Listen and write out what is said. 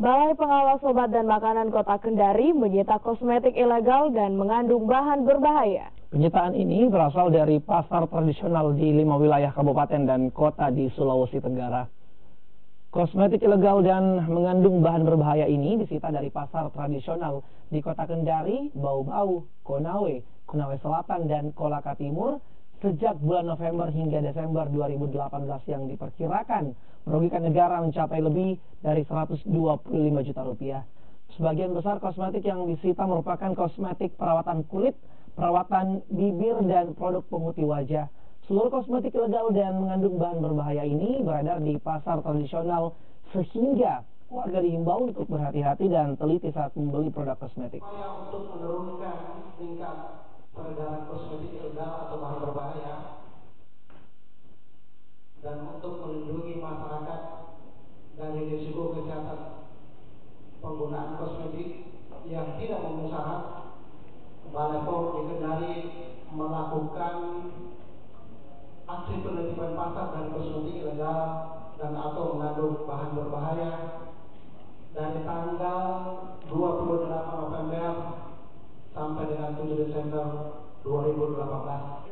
Balai Pengawas Obat dan Makanan Kota Kendari menyita kosmetik ilegal dan mengandung bahan berbahaya. Penyitaan ini berasal dari pasar tradisional di 5 wilayah kabupaten dan kota di Sulawesi Tenggara. Kosmetik ilegal dan mengandung bahan berbahaya ini disita dari pasar tradisional di Kota Kendari, Bau-Bau, Konawe, Konawe Selatan, dan Kolaka Timur sejak bulan November hingga Desember 2018 yang diperkirakan merugikan negara mencapai lebih dari 125 juta rupiah. Sebagian besar kosmetik yang disita merupakan kosmetik perawatan kulit, perawatan bibir, dan produk pemutih wajah. Seluruh kosmetik ilegal dan mengandung bahan berbahaya ini beredar di pasar tradisional sehingga warga dihimbau untuk berhati-hati dan teliti saat membeli produk kosmetik. Untuk menurunkan tingkat peredaran kosmetik ilegal atau bahan berbahaya dan untuk melindungi masyarakat dari risiko kesehatan penggunaan kosmetik yang tidak memenuhi syarat, Balai POM di Kendari melakukan aksi penertiban pasar dan kosmetik ilegal dan atau mengandung bahan berbahaya dari tanggal 28 November sampai dengan 7 Desember 2018.